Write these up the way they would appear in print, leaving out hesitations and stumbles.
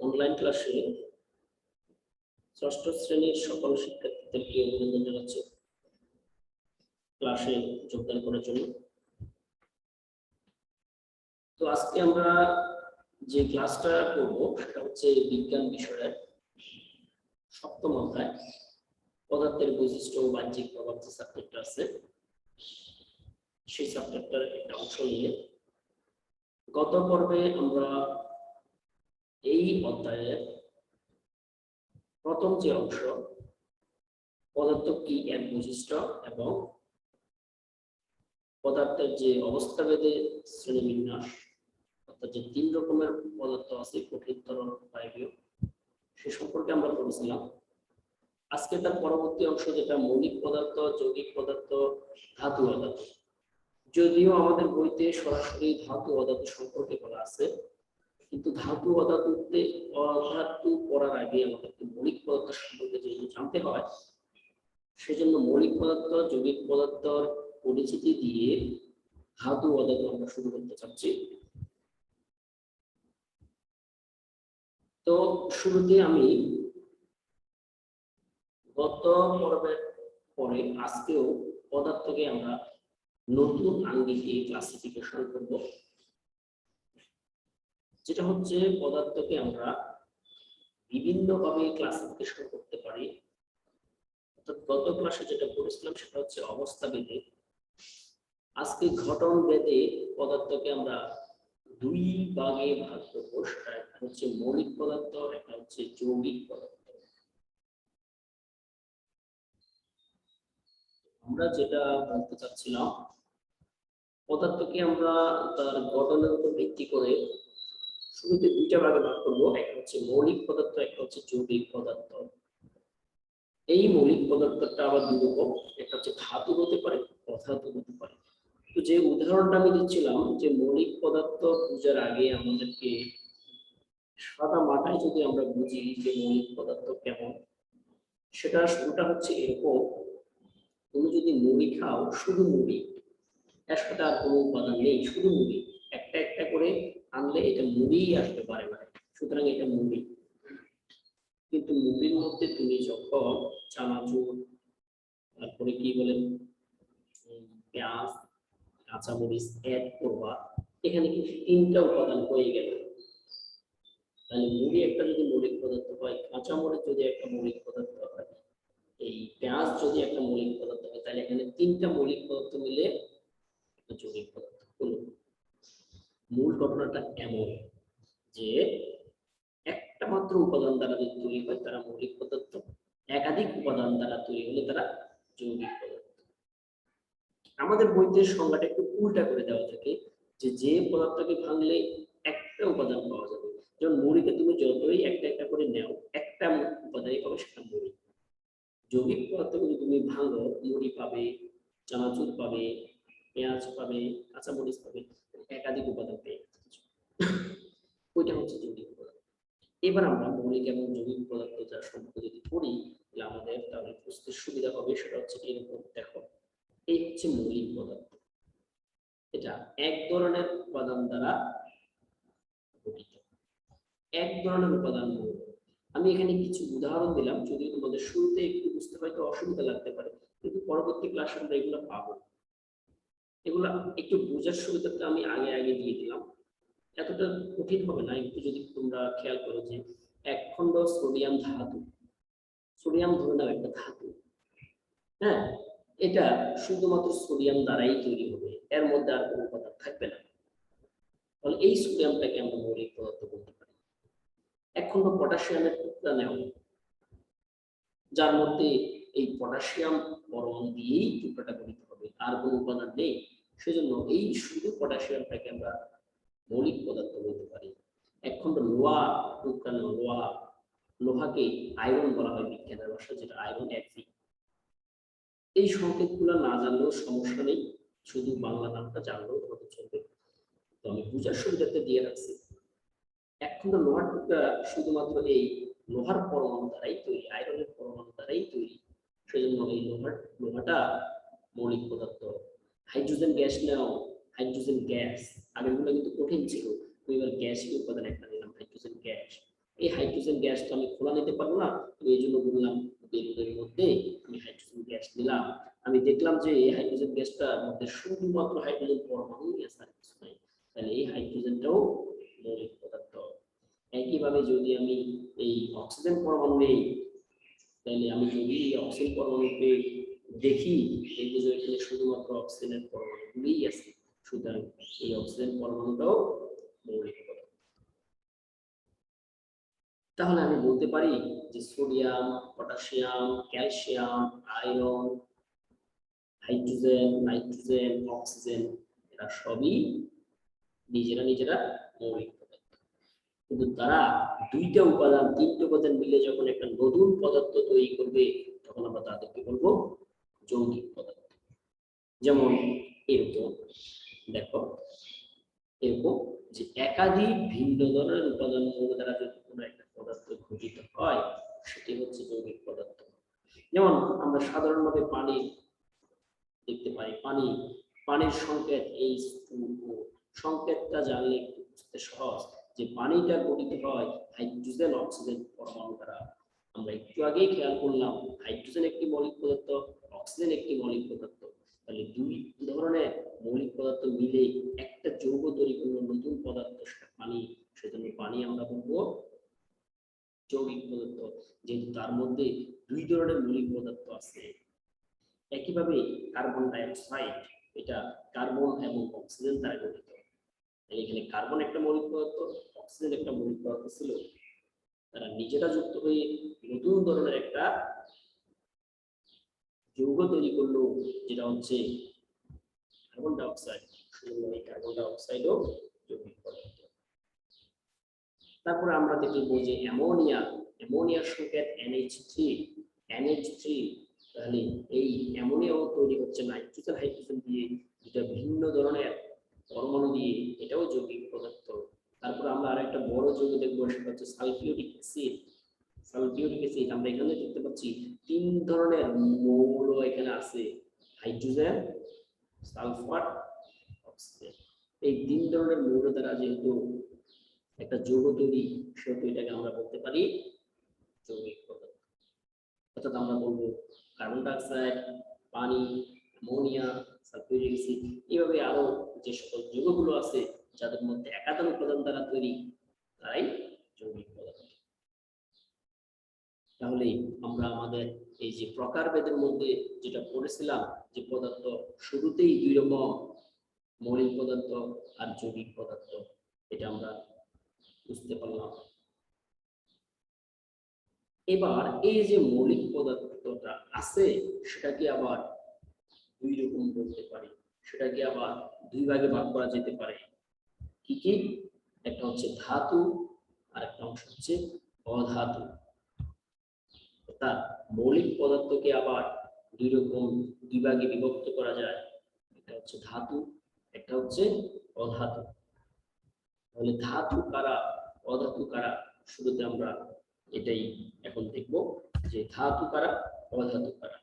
Online ক্লাসে ষষ্ঠ শ্রেণীর সকল শিক্ষার্থীদেরকে অভিনন্দন জানাচ্ছি ক্লাসে যোগদান করার জন্য। তো আজকে আমরা যে ক্লাসটা করব সেটা হচ্ছে বিজ্ঞান বিষয়ের সপ্তম অধ্যায় পদার্থের বৈশিষ্ট্য ও বাহ্যিক প্রভাব যে সাবজেক্টটা আছে সেই সাবজেক্টটার একটা অংশ নিয়ে গত পর্বে আমরা এই অধ্যায়ের প্রথম যে অংশ পদার্থ কি এর বৈশিষ্ট্য এবং পদার্থের যে অবস্থাভেদে শ্রেণীবিন্যাস অর্থাৎ যে তিন রকমের পদার্থ আছে কঠিন তরল বায়বীয় সে সম্পর্কে আমরা পড়েছিলাম। আজকে তার পরবর্তী অংশ যেটা মৌলিক পদার্থ, যৌগিক পদার্থ, ধাতু অধাতু। যদিও আমাদের বইতে সরাসরি ধাতু অধাতু সম্পর্কে বলা আছে, কিন্তু ধাতু অধাতু পড়ার আগে আমাদেরকে মৌলিক পদার্থ সম্পর্কে যেহেতু জানতে হয়, সেজন্য মৌলিক পদার্থ, যৌগিক পদার্থর পরিচিতি দিয়ে ধাতু অধাতু আমরা শুরু করতে চাচ্ছি। তো শুরুতে আমি গত পর্বের পরে আজকেও পদার্থকে আমরা নতুন আঙ্গিকে ক্লাসিফিকেশন করব, যেটা হচ্ছে পদার্থকে আমরা বিভিন্নভাবে ক্লাসিফিকেশন করতে পারি। অর্থাৎ গত ক্লাসে যেটা পড়েছিলাম সেটা হচ্ছে অবস্থা ভেদে, আজকে ঘটন ভেদে পদার্থকে আমরা দুই ভাগে ভাগ করবো। সেটা একটা হচ্ছে মৌলিক পদার্থ, একটা হচ্ছে যৌগিক পদার্থ। আমরা যেটা বলতে চাচ্ছিলাম, পদার্থকে আমরা তার গঠনের উপর ভিত্তি করে শুরুতে দুইটা ভাগে ভাগ করবো, একটা হচ্ছে মৌলিক পদার্থ, একটা হচ্ছে যৌগিক পদার্থ। এই মৌলিক পদার্থটা আবার দুই রকম, একটা হচ্ছে ধাতু হতে পারে, অধাতু হতে পারে। তো যে উদাহরণটা আমি দিচ্ছিলাম যে মৌলিক পদার্থ বোঝার আগে আমাদেরকে সাদা মাটায় যদি আমরা বুঝি যে মৌলিক পদার্থ কেমন, সেটা শুরুটা হচ্ছে এরকম। তুমি যদি মুড়ি খাও, শুধু মুড়ি, এর সাথে আর কোনো উপাদান নেই, শুধু মুড়ি, একটা একটা করে আনলে এটা মুড়িই আসবে বারে বারে, সুতরাং এটা মুড়ি। কিন্তু মুড়ির মধ্যে তুমি যখন চানাচুর, তারপরে কি বলেন পেঁয়াজ, কাঁচামরিচ অ্যাড করবা, এখানে কিন্তু তিনটা উপাদান হয়ে গেল। তাহলে মুড়ি একটা যদি মৌলিক পদার্থ হয়, কাঁচামরিচ যদি একটা মৌলিক পদার্থ হয়, এই পেঁয়াজ যদি একটা মৌলিক পদার্থ হয়, তাহলে এখানে তিনটা মৌলিক পদার্থ মিলে একটা যৌগিক পদার্থ হলো। মূল ঘটনাটা এমন যে একটা মাত্র উপাদান দ্বারা যদি তৈরি হয় তারা মৌলিক পদার্থ, একাধিক উপাদান দ্বারা তৈরি হলে তারা যৌগিক পদার্থ। আমাদের বইতে সংজ্ঞাটা একটু উল্টা করে দেওয়া থাকে যে যে পদার্থকে ভাঙলে একটা উপাদান পাওয়া যাবে। যেমন মুড়িকে তুমি যতই একটা একটা করে নেও, একটা উপাদানই পাবে, সেটা মুড়ি। যৌগিক পদার্থগুলো তুমি ভাঙো, মুড়ি পাবে, চানাচুর পাবে, পেঁয়াজ পাবে, কাঁচামরিচ পাবে, একাধিক উপাদান পেয়ে যাচ্ছে, ওইটা হচ্ছে যৌগিক পদার্থ। এবার আমরা মৌলিক এবং যৌগিক পদার্থ যার সম্পর্কে যদি পড়ি, তাহলে আমাদের তাহলে বুঝতে সুবিধা হবে। সেটা হচ্ছে এরকম, দেখো এই হচ্ছে মৌলিক পদার্থ, এটা এক ধরনের উপাদান দ্বারা গঠিত, এক ধরনের উপাদান। আমি এখানে কিছু উদাহরণ দিলাম, যদিও তোমাদের শুরুতে একটু বুঝতে হয়তো অসুবিধা লাগতে পারে, কিন্তু পরবর্তী ক্লাসে আমরা এগুলো পাবো। এগুলা একটু বোঝার সুবিধাটা আমি আগে আগে দিয়ে দিলাম, এতটা কঠিন হবে না। একটু যদি তোমরা খেয়াল করো যে এক খণ্ড সোডিয়াম ধাতু, সোডিয়াম ধরে নাও একটা ধাতু, হ্যাঁ, এটা শুধুমাত্র সোডিয়াম দ্বারাই তৈরি হবে, এর মধ্যে আর কোনো উপাদান থাকবে না। তাহলে এই সোডিয়ামটাকে আমরা মৌলিক পদার্থ বলতে পারি। এক খণ্ড পটাশিয়ামের টুকরা নেও, যার মধ্যে এই পটাশিয়াম পরমাণু দিয়েই টুকরাটা গঠিত হবে, আর কোনো উপাদান নেই, সেজন্য এই শুধু পটাশিয়ামটাকে আমরা মৌলিক পদার্থ বলতে পারি। এক খণ্ড লোহা টুকরা নেও, লোহাকে আয়রন বলা হয় বিজ্ঞানের ভাষায়, যেটা আয়রন Fe। এই সংকেতগুলো না জানলেও সমস্যা নেই, শুধু বাংলা নামটা জানলেও তোমাদের চলবে। তো আমি বুঝার সুবিধাতে দিয়ে রাখছি। এক খণ্ড লোহার টুকরা শুধুমাত্র এই লোহার পরমাণু দ্বারাই তৈরি, আয়রনের পরমাণু দ্বারাই তৈরি, সেজন্য এই লোহাটা মৌলিক পদার্থ। হাইড্রোজেন গ্যাস নাও, হাইড্রোজেন গ্যাস, আগেরগুলো কিন্তু কঠিন ছিল, এবার গ্যাসীয় উপাদান একটা নিলাম হাইড্রোজেন হাইড্রোজেন গ্যাস। এই হাইড্রোজেন গ্যাসটা আমি খোলা নিতে পারবো না, আমি এই জন্য বললাম বেলুনের মধ্যে আমি হাইড্রোজেন গ্যাস দিলাম। আমি দেখলাম যে এই হাইড্রোজেন গ্যাসটার মধ্যে শুধুমাত্র হাইড্রোজেন পরমাণুই আছে, আর কিছু নাই, তাহলে এই হাইড্রোজেনটাও মৌলিক পদার্থ। একইভাবে যদি আমি এই অক্সিজেন পরমাণু নেই, তাহলে আমি যদি এই অক্সিজেন পরমাণুকে দেখি, দেখবো যে এখানে শুধুমাত্র অক্সিজেনের পরমাণুগুলিই আছে, সুতরাং এই অক্সিজেন পরমাণুটাও মৌলিক পদার্থ। তাহলে আমি বলতে পারি যে sodium, potassium, calcium, iron, hydrogen, nitrogen, oxygen, এরা সবই নিজেরা মৌলিক পদার্থ। কিন্তু তারা দুইটা উপাদান, তিনটা উপাদান মিলে যখন একটা নতুন পদার্থ তৈরি করবে, তখন আমরা তাদেরকে বলবো যৌগিক পদার্থ। যেমন এরকম দেখো, এরকম যে একাধিক ভিন্ন ধরনের উপাদান দ্বারা যদি কোনো একটা পদার্থ গঠিত হয়, সেটি হচ্ছে যৌগিক পদার্থ। যেমন আমরা সাধারণভাবে পানি দেখতে পাই, পানির সংকেত H2O, সংকেতটা জানলে একটু বুঝতে সহজ যে পানিটা গঠিত হয় হাইড্রোজেন অক্সিজেন পরমাণু দ্বারা। আমরা একটু আগেই খেয়াল করলাম হাইড্রোজেন একটি মৌলিক পদার্থ, অক্সিজেন একটি মৌলিক পদার্থ। তাহলে দুই ধরনের মৌলিক পদার্থ মিলে একটা যৌগ তৈরি করলো, নতুন পদার্থ, সেটা পানি। সেজন্য পানি আমরা বলবো যৌগিক পদার্থ, যেহেতু তার মধ্যে দুই ধরনের মৌলিক পদার্থ আছে। একইভাবে কার্বন ডাই অক্সাইড, এটা কার্বন এবং অক্সিজেন দ্বারা গঠিত। এখানে কার্বন একটা মৌলিক পদার্থ, অক্সিজেন একটা মৌলিক পদার্থ ছিল, তারা নিজেরা যুক্ত হয়ে নতুন ধরনের একটা যৌগ তৈরি করলো, যেটা হচ্ছে কার্বন ডাই অক্সাইড। এই কার্বন ডাই অক্সাইডও যৌগিক পদার্থ। তারপরে আমরা দেখব যে অ্যামোনিয়ার সংকেত NH3। তাহলে এই অ্যামোনিয়াও তৈরি হচ্ছে নাইট্রোজেন হাইড্রোজেন দিয়ে, দুটা ভিন্ন ধরনের পরমাণু দিয়ে, এটাও যৌগিক পদার্থ। তারপর আমরা আরেকটা বড় যৌগ দেখবো, সেটা হচ্ছে সালফিউরিক অ্যাসিড। আমরা এখানে দেখতে পাচ্ছি তিন ধরনের মৌল এখানে আছে, হাইড্রোজেন, সালফার, অক্সিজেন। এই তিন ধরনের মৌল দ্বারা যেহেতু একটা যৌগ তৈরি, সেহেতু এটাকে আমরা বলতে পারি যৌগিক পদার্থ। অর্থাৎ আমরা বলবো কার্বন ডাই অক্সাইড, পানি, অ্যামোনিয়া, সালফিউরিক অ্যাসিড, এইভাবে আরো যে সকল যৌগগুলো আছে যাদের মধ্যে একাধিক উপাদান দ্বারা তৈরি, তারাই যৌগিক পদার্থ। তাহলে আমরা আমাদের এই যে প্রকারভেদের মধ্যে যেটা পড়েছিলাম, যে পদার্থ শুরুতেই দুই রকম, মৌলিক পদার্থ আর যৌগিক পদার্থ, এটা আমরা বুঝতে পারলাম। এবার এই যে মৌলিক পদার্থটা আছে, সেটাকে আবার দুই রকম বলতে পারি, সেটাকে আবার দুই ভাগে ভাগ করা যেতে পারে। কি কি? একটা হচ্ছে ধাতু আর একটা অংশ হচ্ছে অধাতু। অর্থাৎ মৌলিক পদার্থকে আবার দুই রকম, দুই ভাগে বিভক্ত করা যায়। একটা হচ্ছে ধাতু, একটা হচ্ছে অধাতু। তাহলে ধাতু কারা, অধাতু কারা, শুরুতে আমরা এটাই এখন দেখব যে ধাতু কারা, অধাতু কারা।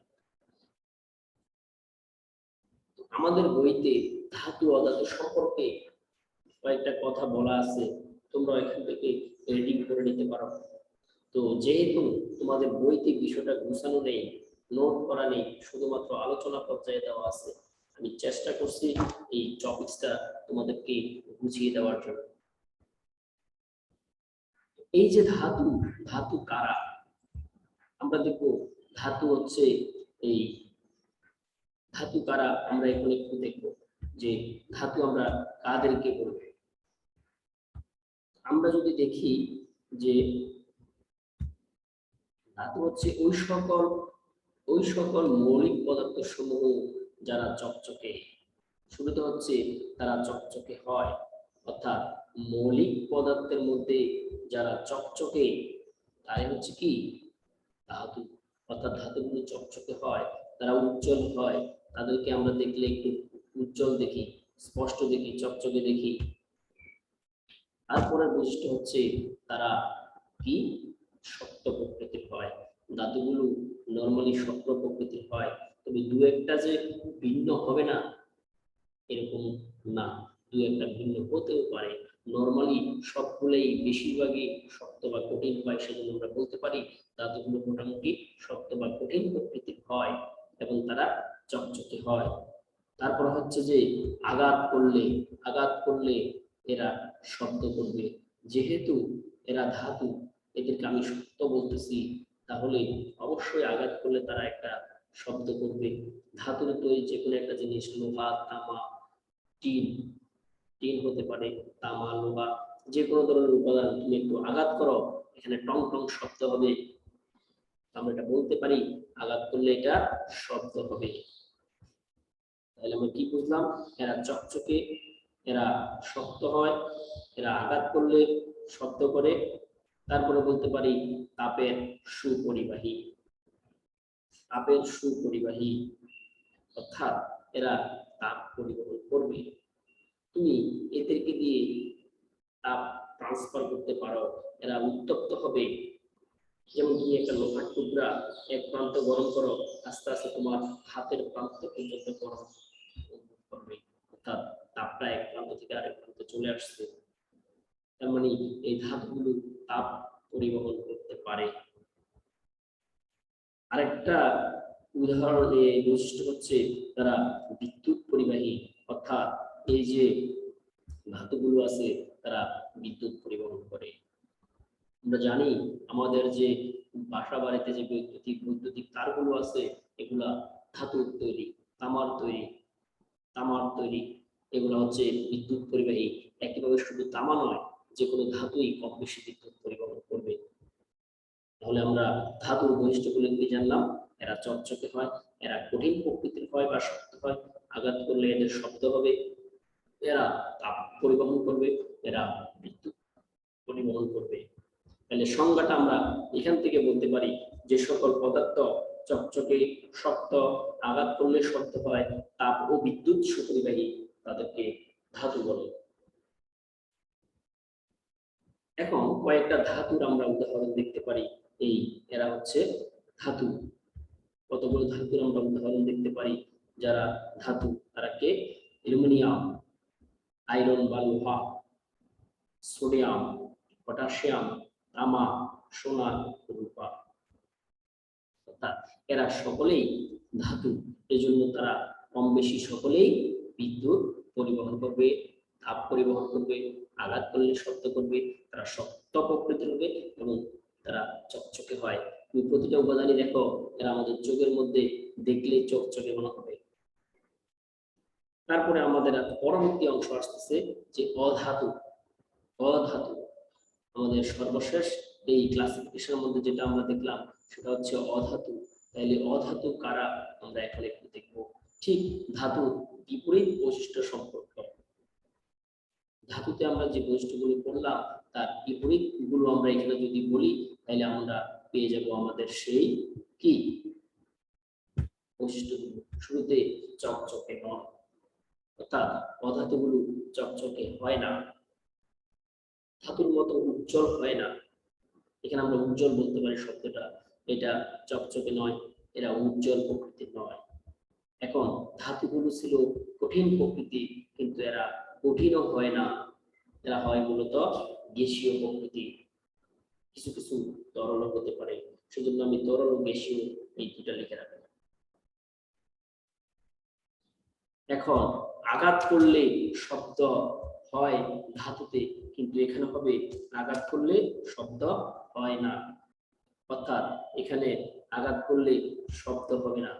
আমাদের বইতে ধাতু অধাতু সম্পর্কে কয়েকটা কথা বলা আছে, তোমরা এখান থেকে রিডিং করে নিতে পারো। তো যেহেতু তোমাদের বইতে বিষয়টা গুছানো নেই, নোট করা নেই, শুধুমাত্র আলোচনা পর্যায়ে দেওয়া আছে, আমি চেষ্টা করছি এই টপিকসটা তোমাদেরকে বুঝিয়ে দেওয়ার জন্য। এই যে ধাতু, ধাতু কারা, আমরা দেখবো ধাতু হচ্ছে এই ধাতু কারা, আমরা এখন একটু দেখবো যে ধাতু আমরা কাদেরকে বলবো। আমরা যদি দেখি যে ধাতু হচ্ছে ওই সকল মৌলিক পদার্থ সমূহ যারা চকচকে, শুরুতে হচ্ছে তারা চকচকে হয়, অর্থাৎ মৌলিক পদার্থের মধ্যে যারা চকচকে তারাই হচ্ছে কি ধাতু। অর্থাৎ ধাতুগুলো চকচকে হয়, তারা উজ্জ্বল হয়, তাদেরকে আমরা দেখলে একটু উজ্জ্বল দেখি, স্পষ্ট দেখি, চকচকে দেখি। তারপরে বৈশিষ্ট্য হচ্ছে তারা কি শক্ত প্রকৃতির হয়। ধাতুগুলো নরমালি শক্ত প্রকৃতির হয়, তবে দু একটা যে ভিন্ন হবে না এরকম না, দু একটা ভিন্ন হতেও পারে, নরমালি সবগুলোই বেশিরভাগই শক্ত বা কঠিন হয়, সেজন্য আমরা বলতে পারি ধাতুগুলো মোটামুটি শক্ত বা কঠিন প্রকৃতির হয় এবং তারা চকচকে হয়। তারপর হচ্ছে যে আঘাত করলে এরা শব্দ করবে। যেহেতু এরা ধাতু, এদেরকে আমি শক্ত বলতেছি, তাহলে অবশ্যই আঘাত করলে তারা একটা শব্দ করবে। ধাতুর তৈরি যে কোনো একটা জিনিস, লোহা, তামা, টিন, টিন হতে পারে, তামা, লোহা, যে কোনো ধরনের উপাদান তুমি একটু আঘাত করো, এখানে টং টং শব্দ হবে। আমরা এটা বলতে পারি আঘাত করলে এটা শব্দ হবে। তাহলে আমরা কি বুঝলাম? এরা চকচকে, এরা শক্ত হয়, এরা আঘাত করলে শব্দ করে। তারপরে বলতে পারি তাপের সুপরিবাহী। তাপের সুপরিবাহী অর্থাৎ এরা তাপ পরিবহন করবে। তুমি এদেরকে দিয়ে তাপ ট্রান্সফার করতে পারো, এরা উত্তপ্ত হবে। যেমন তুমি একটা লোহার টুকরা এক প্রান্ত গরম করো, আস্তে আস্তে তোমার হাতের প্রান্ত পর্যন্ত গরম অনুভব করবে, অর্থাৎ তাপটা এক প্রান্ত থেকে আরেক প্রান্তে চলে আসছে। তার মানে এই ধাতুগুলো তাপ পরিবহন করতে পারে। আরেকটা উদাহরণ বৈশিষ্ট্য হচ্ছে তারা বিদ্যুৎ পরিবাহী, অর্থাৎ এই যে ধাতুগুলো আছে তারা বিদ্যুৎ পরিবহন করে। আমরা জানি আমাদের যে বাসা বাড়িতে যে বৈদ্যুতিক তারগুলো আছে, এগুলা ধাতুর তৈরি, তামার তৈরি, এগুলো হচ্ছে বিদ্যুৎ পরিবাহী। একইভাবে শুধু তামা নয়, যে কোনো ধাতুই কম বেশি বিদ্যুৎ পরিবহন করবে। তাহলে আমরা ধাতুর বৈশিষ্ট্যগুলো কি জানলাম? এরা চকচকে হয়, এরা কঠিন প্রকৃতির হয় বা শক্ত হয়, আঘাত করলে এদের শব্দ হবে, এরা তাপ পরিবহন করবে, এরা বিদ্যুৎ পরিবহন করবে। তাহলে সংজ্ঞাটা আমরা এখান থেকে বলতে পারি যে সকল পদার্থ চকচকে, শক্ত, আঘাত করলে শব্দ হয়, তাপ ও বিদ্যুৎ সুপরিবাহী, তাদেরকে ধাতু বলে। এখন কয়েকটা ধাতুর আমরা উদাহরণ দেখতে পারি। এরা হচ্ছে ধাতু। কতগুলো ধাতুর আমরা উদাহরণ দেখতে পারি যারা ধাতু, তারা কে? অ্যালুমিনিয়াম, আয়রন বা লোহা, সোডিয়াম, পটাশিয়াম, তামা, সোনা, রূপা। অর্থাৎ এরা সকলেই ধাতু, এজন্য তারা কম বেশি সকলেই বিদ্যুৎ পরিবহন করবে, তাপ পরিবহন করবে, আঘাত করলে শব্দ করবে, তারা শক্ত প্রকৃতির হবে এবং তারা চকচকে হয়। তুমি প্রতিটা উপাদানই দেখো, এরা আমাদের চোখের মধ্যে দেখলে চকচকে মনে হবে। তারপরে আমাদের পরবর্তী অংশ আসতেছে যে অধাতু। অধাতু আমাদের সর্বশেষ এই ক্লাসিফিকেশনের মধ্যে যেটা আমরা দেখলাম সেটা হচ্ছে অধাতু। তাইলে অধাতু কারা, আমরা এখন একটু দেখবো। ঠিক ধাতুর বিপরীত বৈশিষ্ট্য সম্পর্ক। ধাতুতে আমরা যে বৈশিষ্ট্যগুলো পড়লাম তার বিপরীত গুলো আমরা এখানে যদি বলি, তাহলে আমরা পেয়ে যাব আমাদের সেই কি বৈশিষ্ট্যগুলো। শুরুতে চকচকে নয়, অর্থাৎ অধাতুগুলো চকচকে হয় না, ধাতুর মতো উজ্জ্বল হয় না। এখানে আমরা উজ্জ্বল বলতে পারি শব্দটা, এটা চকচকে নয়, এরা উজ্জ্বল প্রকৃতির নয়। এখন ধাতুগুলো ছিল কঠিন প্রকৃতি, কিন্তু এরা কঠিনও হয় না, এরা হয় মূলত গ্যাসীয় প্রকৃতি, কিছু কিছু তরল হতে পারে। সেজন্য আমি তরল ও গ্যাসীয় এই দুটা লিখে রাখলাম। এখন আঘাত করলে শব্দ হয় ধাতুতে, কিন্তু এখানে হবে আঘাত করলে শব্দ হয় না, অর্থাৎ এখানে আঘাত করলে শব্দ হবে না,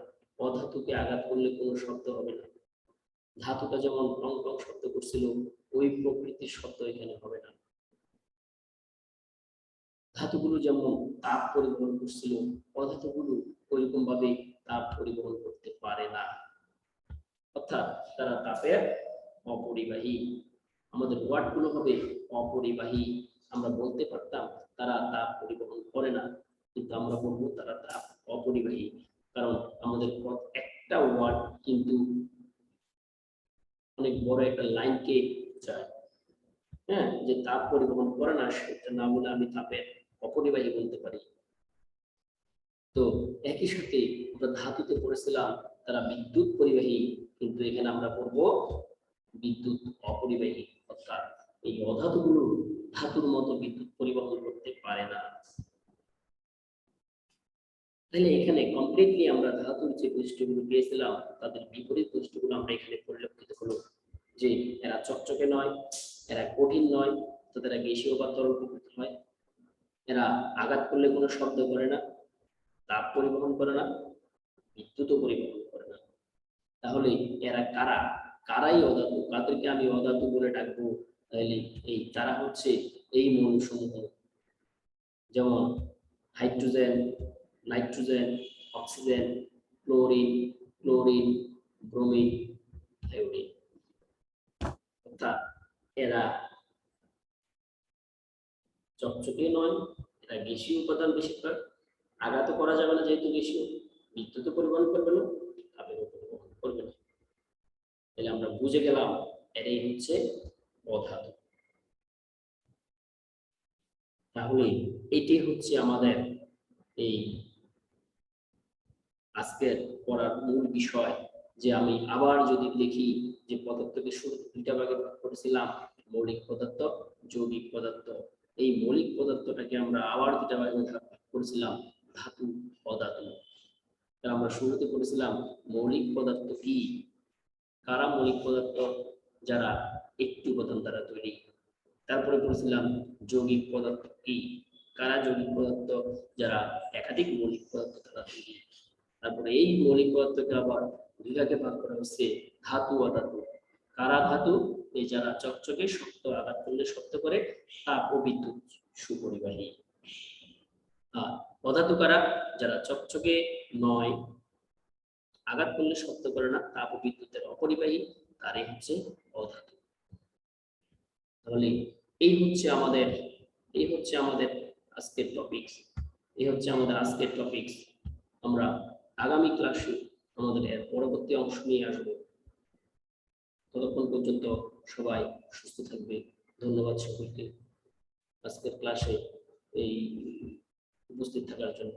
অধাতুকে আঘাত করলে কোনো শব্দ হবে না। ধাতুটা যেমন টং টং শব্দ করছিল, ওই প্রকৃতির শব্দ এখানে হবে না। ধাতুগুলো যেমন তাপ পরিবহন করছিল, অধাতুগুলো ওইরকম ভাবে তাপ পরিবহন করতে পারে না, অর্থাৎ তারা তাপের অপরিবাহী। আমাদের ওয়ার্ডগুলো হবে অপরিবাহী। আমরা বলতে পারতাম তারা তাপ পরিবহন করে না, কিন্তু আমরা বলবো তারা তাপ অপরিবাহী, কারণ আমাদের একটা ওয়ার্ড কিন্তু অনেক বড় একটা লাইনকে বোঝায়। হ্যাঁ, যে তাপ পরিবহন করে না সেটা না বলে আমি তাপের অপরিবাহী বলতে পারি। তো একই সাথে আমরা ধাতুতে পড়েছিলাম তারা বিদ্যুৎ পরিবাহী, কিন্তু এখানে আমরা পড়বো বিদ্যুৎ অপরিবাহী, অর্থাৎ এই অধাতুগুলো ধাতুর মতো বিদ্যুৎ পরিবহন করতে পারে না। তাহলে এখানে কমপ্লিটলি আমরা ধাতুর যে বৈশিষ্ট্যগুলো পেয়েছিলাম তাদের বিপরীত বৈশিষ্ট্যগুলো আমরা এখানে পরিলক্ষিত হলো, যে এরা চকচকে নয়, এরা কঠিন নয়, তাদের গ্যাসীয় বা তরল প্রকৃতি হয়, এরা আঘাত করলে কোনো শব্দ করে না, তাপ পরিবহন করে না, বিদ্যুৎও পরিবহন করে না। তাহলে এরা কারা? কারাই অধাতু? কাদেরকে আমি অধাতু বলে ডাকবো? তাহলে এই তারা হচ্ছে এই মৌলসমূহ, যেমন hydrogen, nitrogen, oxygen, chlorine, chlorine, bromine, iodine. অর্থাৎ এরা চকচকে নয়, এরা গ্যাসীয় উপাদান বেশিরভাগ, আঘাত করা যাবে না যেহেতু গ্যাসীয়, বিদ্যুৎ পরিবহন করবে না, তাপেরও পরিবহন করবে না। তাহলে আমরা বুঝে গেলাম এটাই হচ্ছে অধাতু। তাহলে এটি হচ্ছে আমাদের এই আজকের পড়ার মূল বিষয়। যে আমি আবার যদি দেখি যে পদার্থকে শুরু দুইটা ভাগে ভাগ করেছিলাম, মৌলিক পদার্থ, যৌগিক পদার্থ। এই মৌলিক পদার্থটাকে আমরা আবার দুইটা ভাগে ভাগ করেছিলাম, ধাতু, অধাতু। আমরা শুরুতে পড়েছিলাম মৌলিক পদার্থ কি, কারা মৌলিক পদার্থ? যারা একটি উপাদান দ্বারা তৈরি। তারপরে পড়েছিলাম যৌগিক পদার্থ কি, কারা যৌগিক পদার্থ? যারা একাধিক মৌলিক পদার্থ দ্বারা তৈরি। তারপরে এই মৌলিক পদার্থকে আবার দুই ভাগে ভাগ করা হচ্ছে, ধাতু, অধাতু। কারা ধাতু? এই যারা চকচকে, শক্ত, আঘাত করলে শব্দ করে, তাপ ও বিদ্যুৎ সুপরিবাহী। আর অধাতু কারা? যারা চকচকে নয়, আঘাত করলে শব্দ করে না, তাপ ও বিদ্যুতের অপরিবাহী, তারই হচ্ছে অধাতু। তাহলে এই হচ্ছে আমাদের আজকের টপিকস। এই হচ্ছে আমাদের আজকের টপিকস। আমরা আগামী ক্লাসে আমাদের এর পরবর্তী অংশ নিয়ে আসবো। ততক্ষণ পর্যন্ত সবাই সুস্থ থাকবে। ধন্যবাদ সকলকে আজকের ক্লাসে এই উপস্থিত থাকার জন্য।